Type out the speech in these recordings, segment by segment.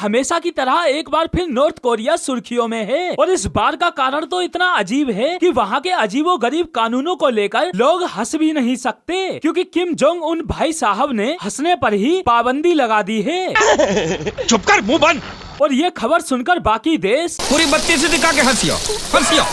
हमेशा की तरह एक बार फिर नॉर्थ कोरिया सुर्खियों में है और इस बार का कारण तो इतना अजीब है कि वहाँ के अजीबो गरीब कानूनों को लेकर लोग हंस भी नहीं सकते, क्योंकि किम जोंग उन भाई साहब ने हंसने पर ही पाबंदी लगा दी है। चुप कर, मुंह बंद। और ये खबर सुनकर बाकी देश पूरी बत्ती से दिखा के हंसियो हंसियो।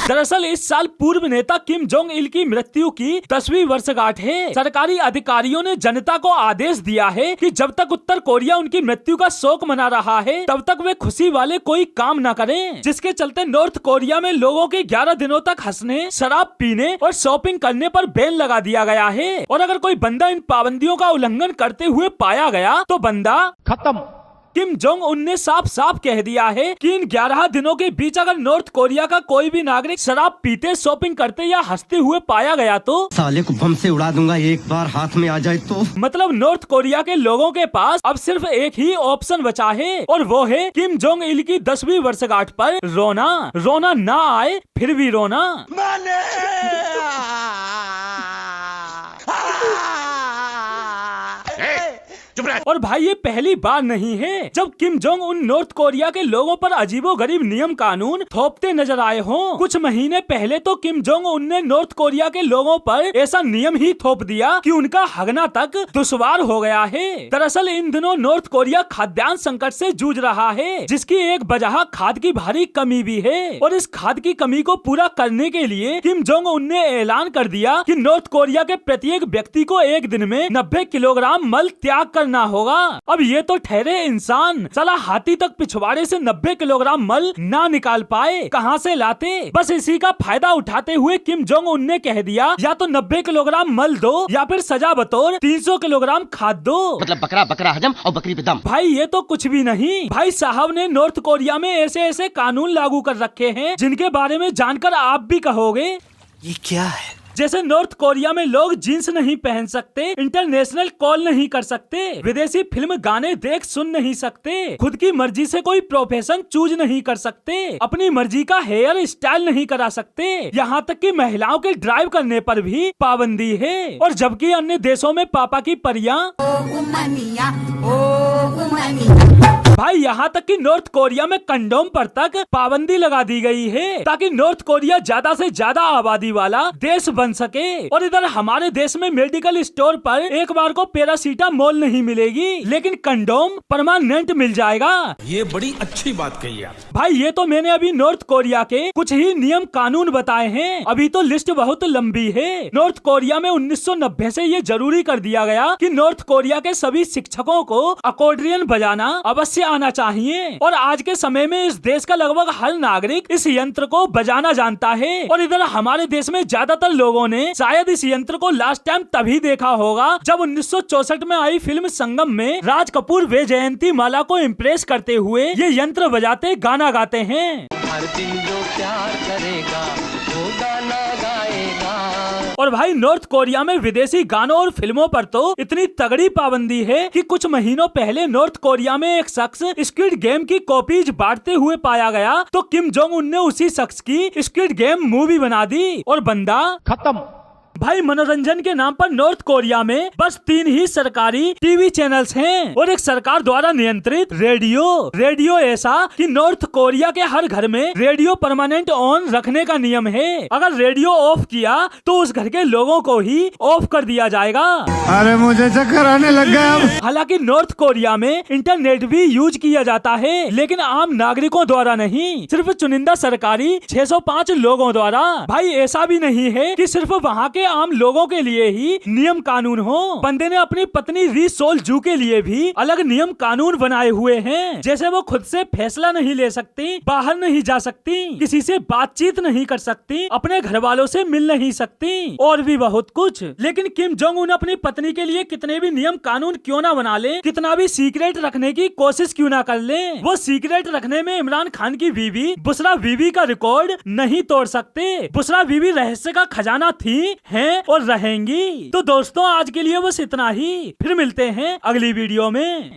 दरअसल इस साल पूर्व नेता किम जोंग इल की मृत्यु की 10वीं वर्षगांठ है। सरकारी अधिकारियों ने जनता को आदेश दिया है कि जब तक उत्तर कोरिया उनकी मृत्यु का शोक मना रहा है तब तक वे खुशी वाले कोई काम न करें, जिसके चलते नॉर्थ कोरिया में लोगों के 11 दिनों तक हंसने, शराब पीने और शॉपिंग करने पर बैन लगा दिया गया है। और अगर कोई बंदा इन पाबंदियों का उल्लंघन करते हुए पाया गया तो बंदा खत्म। किम जोंग उन ने साफ साफ कह दिया है कि इन 11 दिनों के बीच अगर नॉर्थ कोरिया का कोई भी नागरिक शराब पीते, शॉपिंग करते या हंसते हुए पाया गया तो साले को बम से उड़ा दूंगा एक बार हाथ में आ जाए तो। मतलब नॉर्थ कोरिया के लोगों के पास अब सिर्फ एक ही ऑप्शन बचा है और वो है किम जोंग इल की 10वीं वर्षगांठ पर रोना। रोना ना आए फिर भी रोना। और भाई ये पहली बार नहीं है जब Kim Jong Un north Korea के लोगों पर अजीबो गरीब नियम कानून थोपते नजर आए हों। कुछ महीने पहले तो किम जोंग उन ने नॉर्थ कोरिया के लोगों पर ऐसा नियम ही थोप दिया कि उनका हगना तक दुश्वार हो गया है। दरअसल इन दिनों नॉर्थ कोरिया खाद्यान्न संकट से जूझ रहा है, जिसकी एक वजह खाद की भारी कमी भी है। और इस खाद की कमी को पूरा करने के लिए किम जोंग उन ने ऐलान कर दिया कि नॉर्थ कोरिया के प्रत्येक व्यक्ति को एक दिन में 90 किलोग्राम मल त्याग करना होगा। अब ये तो ठहरे इंसान, चला हाथी तक पिछवाड़े से 90 किलोग्राम मल ना निकाल पाए, कहां से लाते। बस इसी का फायदा उठाते हुए किम जोंग उन ने कह दिया या तो 90 किलोग्राम मल दो या फिर सजा बतौर 300 किलोग्राम खाद दो। मतलब बकरा बकरा हजम और बकरी पे दम। भाई ये तो कुछ भी नहीं। भाई साहब ने नॉर्थ कोरिया में ऐसे ऐसे कानून लागू कर रखे हैं जिनके बारे में जानकर आप भी कहोगे ये क्या है। जैसे नॉर्थ कोरिया में लोग जींस नहीं पहन सकते, इंटरनेशनल कॉल नहीं कर सकते, विदेशी फिल्म गाने देख सुन नहीं सकते, खुद की मर्जी से कोई प्रोफेशन चूज नहीं कर सकते, अपनी मर्जी का हेयर स्टाइल नहीं करा सकते, यहाँ तक कि महिलाओं के ड्राइव करने पर भी पाबंदी है। और जबकि अन्य देशों में पापा की परियां भाई यहाँ तक कि नॉर्थ कोरिया में कंडोम पर तक पाबंदी लगा दी गई है ताकि नॉर्थ कोरिया ज्यादा से ज्यादा आबादी वाला देश बन सके। और इधर हमारे देश में मेडिकल स्टोर पर एक बार को पैरासीटामोल नहीं मिलेगी, लेकिन कंडोम परमानेंट मिल जाएगा। ये बड़ी अच्छी बात कही आप। भाई ये तो मैंने अभी नॉर्थ कोरिया के कुछ ही नियम कानून बताए हैं, अभी तो लिस्ट बहुत लंबी है। नॉर्थ कोरिया में 1990 से ये जरूरी कर दिया गया कि नॉर्थ कोरिया के सभी शिक्षकों को अकॉर्डियन बजाना अवश्य आना चाहिए। और आज के समय में इस देश का लगभग हर नागरिक इस यंत्र को बजाना जानता है। और इधर हमारे देश में ज्यादातर लोगों ने शायद इस यंत्र को लास्ट टाइम तभी देखा होगा जब 1964 में आई फिल्म संगम में राज कपूर वे जयंती माला को इम्प्रेस करते हुए ये यंत्र बजाते गाना गाते हैं। हर दिन जो प्यार करेगा वो गाना गाएगा। और भाई नॉर्थ कोरिया में विदेशी गानों और फिल्मों पर तो इतनी तगड़ी पाबंदी है कि कुछ महीनों पहले नॉर्थ कोरिया में एक शख्स स्क्विड गेम की कॉपीज बांटते हुए पाया गया तो किम जोंग उन ने उसी शख्स की स्क्विड गेम मूवी बना दी और बंदा खत्म। भाई मनोरंजन के नाम पर नॉर्थ कोरिया में बस 3 ही सरकारी टीवी चैनल्स हैं और एक सरकार द्वारा नियंत्रित रेडियो ऐसा कि नॉर्थ कोरिया के हर घर में रेडियो परमानेंट ऑन रखने का नियम है। अगर रेडियो ऑफ किया तो उस घर के लोगों को ही ऑफ कर दिया जाएगा। अरे मुझे चक्कर आने लग गया अब। हालांकि नॉर्थ कोरिया में इंटरनेट भी यूज किया जाता है, लेकिन आम नागरिकों द्वारा नहीं, सिर्फ चुनिंदा सरकारी 605 लोगों द्वारा। भाई ऐसा भी नहीं है कि सिर्फ वहाँ के आम लोगों के लिए ही नियम कानून हो। बंदे ने अपनी पत्नी री सोल जू के लिए भी अलग नियम कानून बनाए हुए हैं, जैसे वो खुद से फैसला नहीं ले सकती, बाहर नहीं जा सकती, किसी से बातचीत नहीं कर सकती, अपने घर वालों से मिल नहीं सकती और भी बहुत कुछ। लेकिन किम जोंग उन अपनी पत्नी के लिए कितने भी नियम कानून क्यों ना बना ले, कितना भी सीक्रेट रखने की कोशिश क्यों ना कर ले, वो सीक्रेट रखने में इमरान खान की बीवी बुशरा बीवी का रिकॉर्ड नहीं तोड़ सकते। बुशरा बीवी रहस्य का खजाना थी, हैं और रहेंगी। तो दोस्तों आज के लिए बस इतना ही, फिर मिलते हैं अगली वीडियो में।